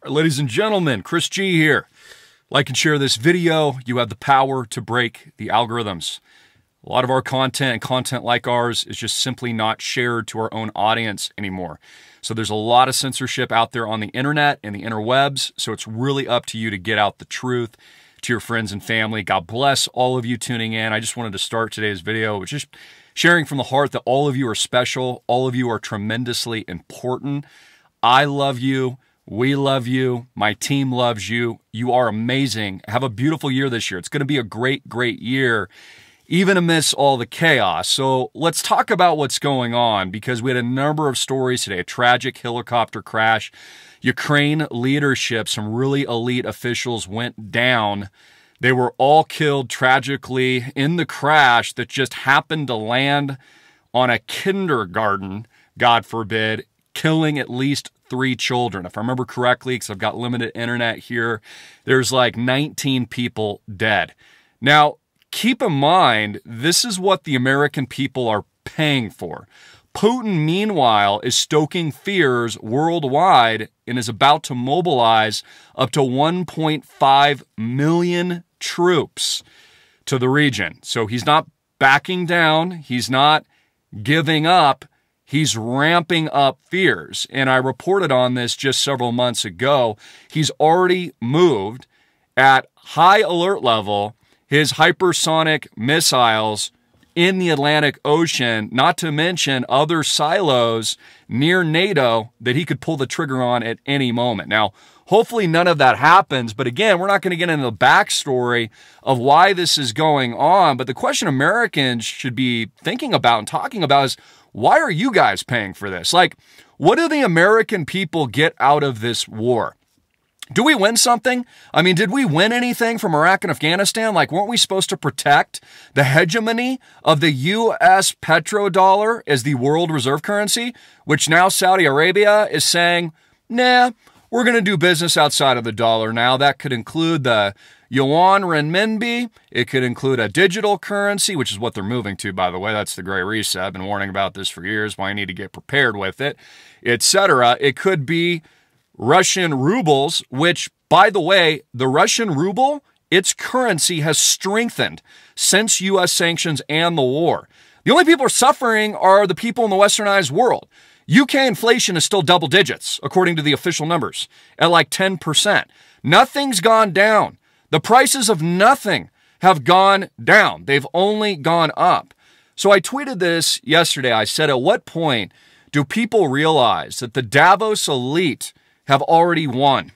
Ladies and gentlemen, Chris G here. Like and share this video. You have the power to break the algorithms. A lot of our content and content like ours is just simply not shared to our own audience anymore. So there's a lot of censorship out there on the internet and the interwebs. So it's really up to you to get out the truth to your friends and family. God bless all of you tuning in. I just wanted to start today's video with just sharing from the heart that all of you are special. All of you are tremendously important. I love you. We love you. My team loves you. You are amazing. Have a beautiful year this year. It's going to be a great, great year, even amidst all the chaos. So let's talk about what's going on, because we had a number of stories today. A tragic helicopter crash. Ukraine leadership, some really elite officials went down. They were all killed tragically in the crash that just happened to land on a kindergarten, God forbid, killing at least 3 children. If I remember correctly, because I've got limited internet here, there's like 19 people dead. Now, keep in mind, this is what the American people are paying for. Putin, meanwhile, is stoking fears worldwide and is about to mobilize up to 1.5 million troops to the region. So he's not backing down. He's not giving up. He's ramping up fears. And I reported on this just several months ago. He's already moved at high alert level his hypersonic missiles in the Atlantic Ocean, not to mention other silos near NATO that he could pull the trigger on at any moment. Now, hopefully none of that happens, but again, we're not going to get into the backstory of why this is going on. But the question Americans should be thinking about and talking about is, why are you guys paying for this? Like, what do the American people get out of this war? Do we win something? I mean, did we win anything from Iraq and Afghanistan? Like, weren't we supposed to protect the hegemony of the U.S. petrodollar as the world reserve currency, which now Saudi Arabia is saying, nah, we're going to do business outside of the dollar now. That could include the yuan renminbi. It could include a digital currency, which is what they're moving to, by the way. That's the Great Reset. I've been warning about this for years, why I need to get prepared with it, etc. It could be Russian rubles, which, by the way, the Russian ruble, its currency has strengthened since U.S. sanctions and the war. The only people who are suffering are the people in the westernized world. UK inflation is still double digits, according to the official numbers, at like 10%. Nothing's gone down. The prices of nothing have gone down. They've only gone up. So I tweeted this yesterday. I said, at what point do people realize that the Davos elite have already won?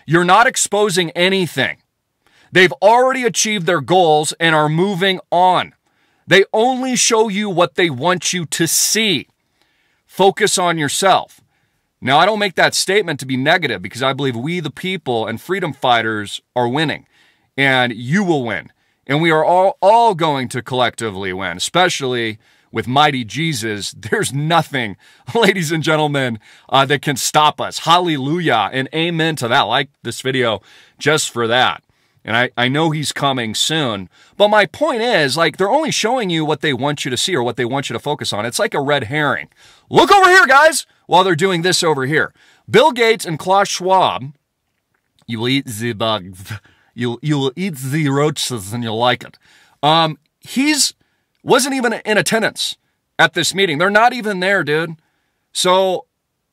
You're not exposing anything. They've already achieved their goals and are moving on. They only show you what they want you to see. Focus on yourself. Now, I don't make that statement to be negative, because I believe we, the people and freedom fighters, are winning, and you will win. And we are all going to collectively win, especially with mighty Jesus. There's nothing, ladies and gentlemen, that can stop us. Hallelujah and amen to that. Like this video just for that. And I know he's coming soon. But my point is, like, they're only showing you what they want you to see or what they want you to focus on. It's like a red herring. Look over here, guys, while they're doing this over here. Bill Gates and Klaus Schwab, you will eat the bugs. You'll eat the roaches and you'll like it. He's wasn't even in attendance at this meeting. They're not even there, dude. So,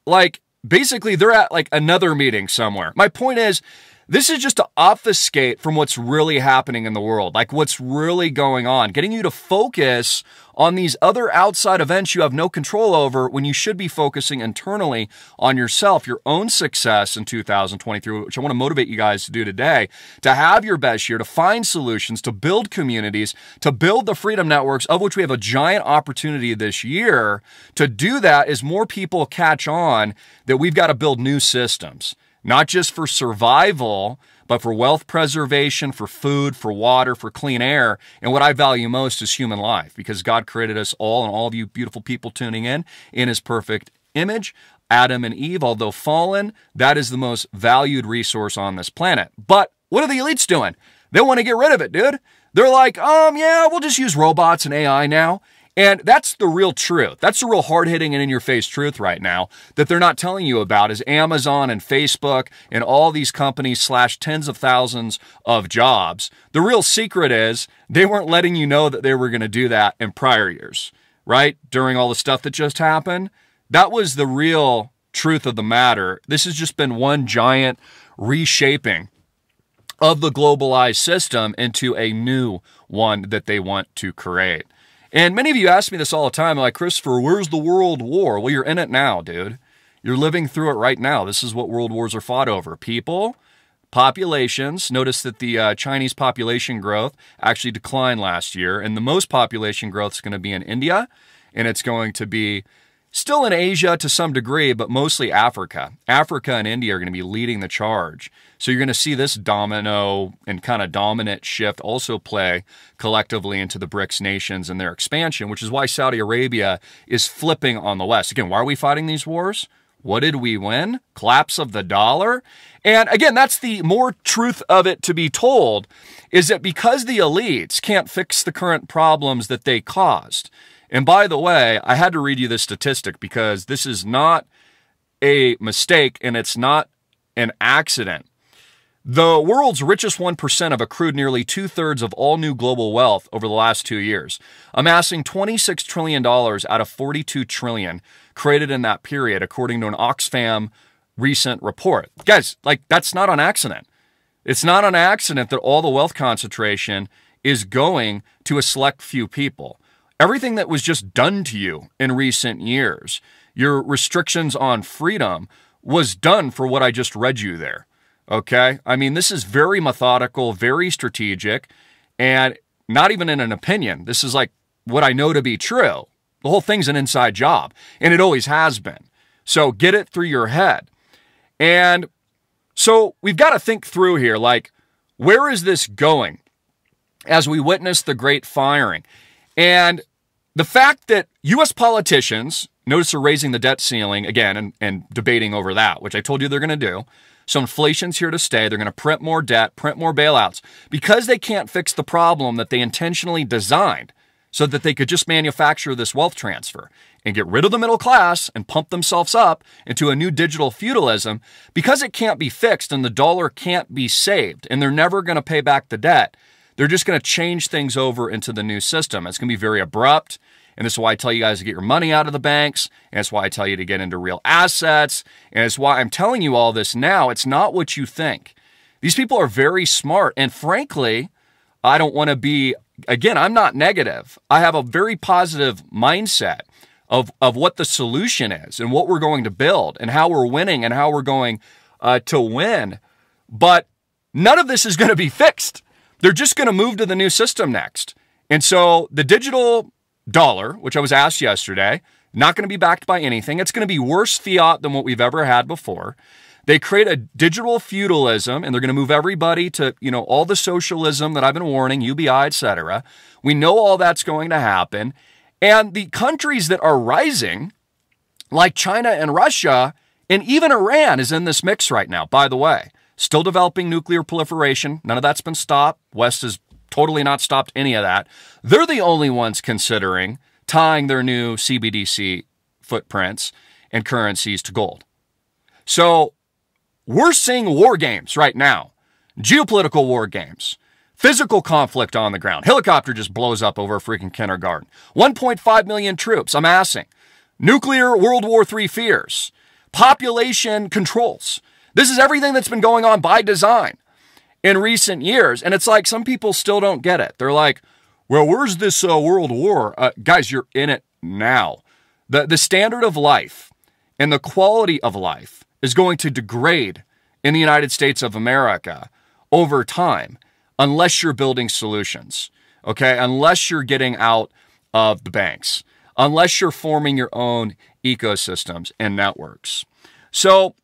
like, basically, they're at, like, another meeting somewhere. My point is, this is just to obfuscate from what's really happening in the world, like what's really going on, getting you to focus on these other outside events you have no control over when you should be focusing internally on yourself, your own success in 2023, which I want to motivate you guys to do today, to have your best year, to find solutions, to build communities, to build the freedom networks, of which we have a giant opportunity this year. To do that as more people catch on that we've got to build new systems. Not just for survival, but for wealth preservation, for food, for water, for clean air. And what I value most is human life, because God created us all, and all of you beautiful people tuning in His perfect image. Adam and Eve, although fallen, that is the most valued resource on this planet. But what are the elites doing? They want to get rid of it, dude. They're like, yeah, we'll just use robots and AI now. And that's the real truth. That's the real hard-hitting and in-your-face truth right now that they're not telling you about is Amazon and Facebook and all these companies slash tens of thousands of jobs. The real secret is they weren't letting you know that they were going to do that in prior years, right? During all the stuff that just happened. That was the real truth of the matter. This has just been one giant reshaping of the globalized system into a new one that they want to create. And many of you ask me this all the time, like, Christopher, where's the world war? Well, you're in it now, dude. You're living through it right now. This is what world wars are fought over. People, populations. Notice that the Chinese population growth actually declined last year, and the most population growth is going to be in India, and it's going to be still in Asia to some degree, but mostly Africa. Africa and India are going to be leading the charge. So you're going to see this domino and kind of dominant shift also play collectively into the BRICS nations and their expansion, which is why Saudi Arabia is flipping on the West. Again, why are we fighting these wars? What did we win? Collapse of the dollar? And again, that's the more truth of it to be told, is that because the elites can't fix the current problems that they caused. And by the way, I had to read you this statistic because this is not a mistake and it's not an accident. The world's richest 1% have accrued nearly 2/3 of all new global wealth over the last 2 years, amassing $26 trillion out of $42 trillion created in that period, according to an Oxfam recent report. Guys, like, that's not an accident. It's not an accident that all the wealth concentration is going to a select few people. Everything that was just done to you in recent years, your restrictions on freedom, was done for what I just read you there. Okay? I mean, this is very methodical, very strategic, and not even in an opinion. This is like what I know to be true. The whole thing's an inside job, and it always has been. So get it through your head. And so we've got to think through here, like, where is this going as we witness the great firing? And the fact that U.S. politicians, notice they're raising the debt ceiling again and debating over that, which I told you they're going to do. So inflation's here to stay. They're going to print more debt, print more bailouts, because they can't fix the problem that they intentionally designed so that they could just manufacture this wealth transfer and get rid of the middle class and pump themselves up into a new digital feudalism. Because it can't be fixed and the dollar can't be saved and they're never going to pay back the debt, they're just going to change things over into the new system. It's going to be very abrupt. And this is why I tell you guys to get your money out of the banks. And it's why I tell you to get into real assets. And it's why I'm telling you all this now. It's not what you think. These people are very smart. And frankly, I don't want to be, again, I'm not negative. I have a very positive mindset of what the solution is and what we're going to build and how we're winning and how we're going to win. But none of this is going to be fixed. They're just going to move to the new system next. And so the digital dollar, which I was asked yesterday, not going to be backed by anything. It's going to be worse fiat than what we've ever had before. They create a digital feudalism, and they're going to move everybody to, all the socialism that I've been warning, UBI, etc. We know all that's going to happen. And the countries that are rising, like China and Russia, and even Iran is in this mix right now, by the way. Still developing nuclear proliferation. None of that's been stopped. West has totally not stopped any of that. They're the only ones considering tying their new CBDC footprints and currencies to gold. So we're seeing war games right now. Geopolitical war games. Physical conflict on the ground. Helicopter just blows up over a freaking kindergarten. 1.5 million troops amassing. Nuclear World War III fears. Population controls. This is everything that's been going on by design in recent years. And it's like some people still don't get it. They're like, well, where's this world war? Guys, you're in it now. The standard of life and the quality of life is going to degrade in the United States of America over time unless you're building solutions, okay? Unless you're getting out of the banks, unless you're forming your own ecosystems and networks. So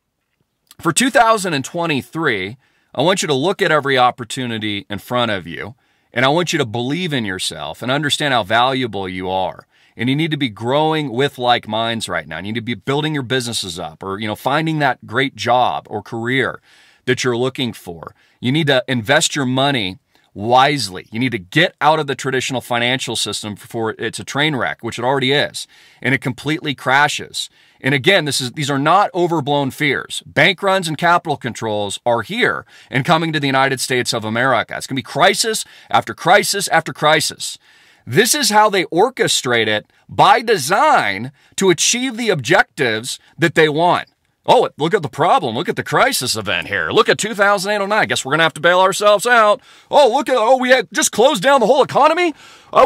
for 2023, I want you to look at every opportunity in front of you, and I want you to believe in yourself and understand how valuable you are. And you need to be growing with like minds right now. You need to be building your businesses up or, finding that great job or career that you're looking for. You need to invest your money wisely. You need to get out of the traditional financial system before it's a train wreck, which it already is, and it completely crashes. And again, these are not overblown fears. Bank runs and capital controls are here and coming to the United States of America. It's going to be crisis after crisis after crisis. This is how they orchestrate it by design to achieve the objectives that they want. Oh, look at the problem. Look at the crisis event here. Look at 2008-09. Guess we're going to have to bail ourselves out. We had just closed down the whole economy.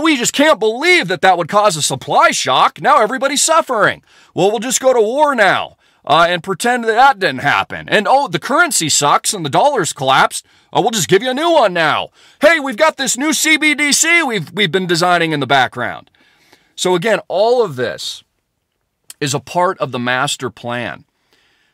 We just can't believe that would cause a supply shock. Now everybody's suffering. Well, we'll just go to war now and pretend that didn't happen. And the currency sucks and the dollar's collapsed. We'll just give you a new one now. Hey, we've got this new CBDC we've been designing in the background. So again, all of this is a part of the master plan.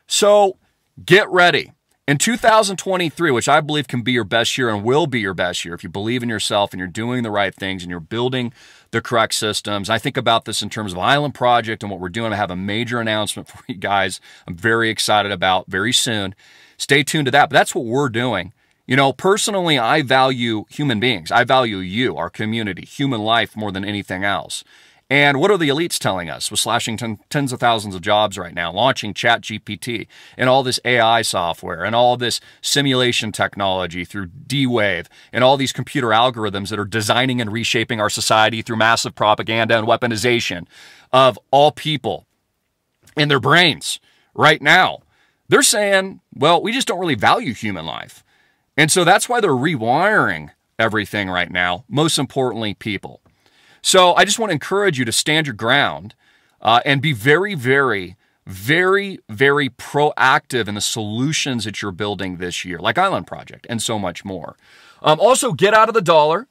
So get ready. In 2023, which I believe can be your best year and will be your best year if you believe in yourself and you're doing the right things and you're building the correct systems. I think about this in terms of Island Project and what we're doing. I have a major announcement for you guys I'm very excited about very soon. Stay tuned to that, but that's what we're doing. You know, personally, I value human beings. I value you, our community, human life more than anything else. And what are the elites telling us? We're slashing tens of thousands of jobs right now, launching ChatGPT and all this AI software and all this simulation technology through D-Wave and all these computer algorithms that are designing and reshaping our society through massive propaganda and weaponization of all people in their brains right now. They're saying, well, we just don't really value human life. And so that's why they're rewiring everything right now, most importantly, people. So I just want to encourage you to stand your ground and be very, very, very, very proactive in the solutions that you're building this year, like Island Project and so much more. Also, get out of the dollar.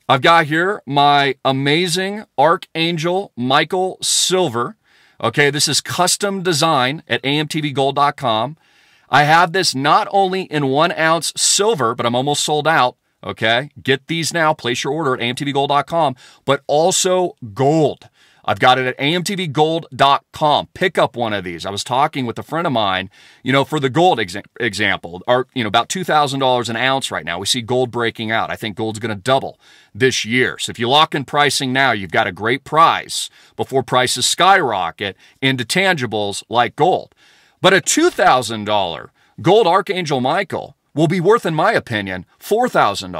I've got here my amazing Archangel Michael Silver. Okay, this is custom design at AMTVgold.com. I have this not only in 1 ounce silver, but I'm almost sold out. Okay, get these now. Place your order at AMTVgold.com, but also gold. I've got it at AMTVgold.com. Pick up one of these. I was talking with a friend of mine, you know, for the gold example, about $2,000 an ounce right now. We see gold breaking out. I think gold's going to double this year. So if you lock in pricing now, you've got a great price before prices skyrocket into tangibles like gold. But a $2,000 gold Archangel Michael will be worth, in my opinion, $4,000,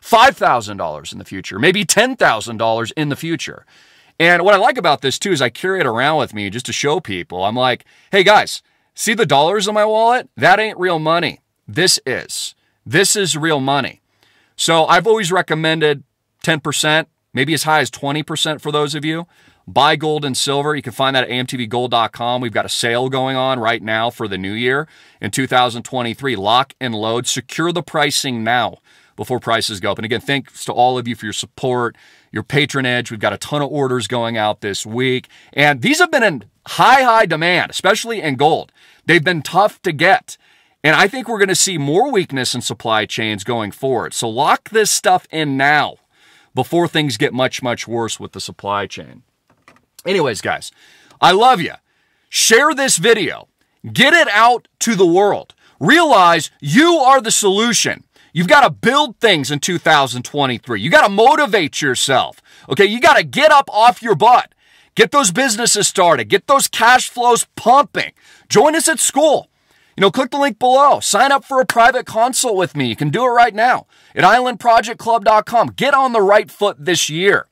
$5,000 in the future, maybe $10,000 in the future. And what I like about this, too, is I carry it around with me just to show people. I'm like, hey, guys, see the dollars in my wallet? That ain't real money. This is. This is real money. So I've always recommended 10%, maybe as high as 20% for those of you. Buy gold and silver. You can find that at AMTVgold.com. We've got a sale going on right now for the new year in 2023. Lock and load. Secure the pricing now before prices go up. And again, thanks to all of you for your support, your patronage. We've got a ton of orders going out this week. And these have been in high demand, especially in gold. They've been tough to get. And I think we're going to see more weakness in supply chains going forward. So lock this stuff in now before things get much, much worse with the supply chain. Anyways, guys, I love you. Share this video. Get it out to the world. Realize you are the solution. You've got to build things in 2023. You got to motivate yourself. Okay, you got to get up off your butt. Get those businesses started. Get those cash flows pumping. Join us at school. Click the link below. Sign up for a private consult with me. You can do it right now at islandprojectclub.com. Get on the right foot this year.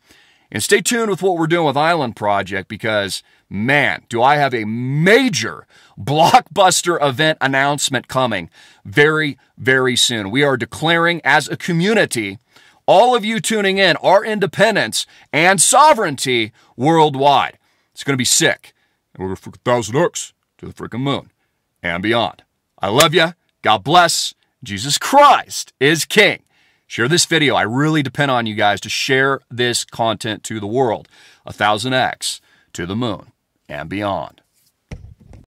And stay tuned with what we're doing with Island Project because, man, do I have a major blockbuster event announcement coming very, very soon. We are declaring as a community, all of you tuning in, our independence and sovereignty worldwide. It's going to be sick. And we're going to 1,000x to the freaking moon and beyond. I love you. God bless. Jesus Christ is King. Share this video. I really depend on you guys to share this content to the world. 1,000x to the moon and beyond.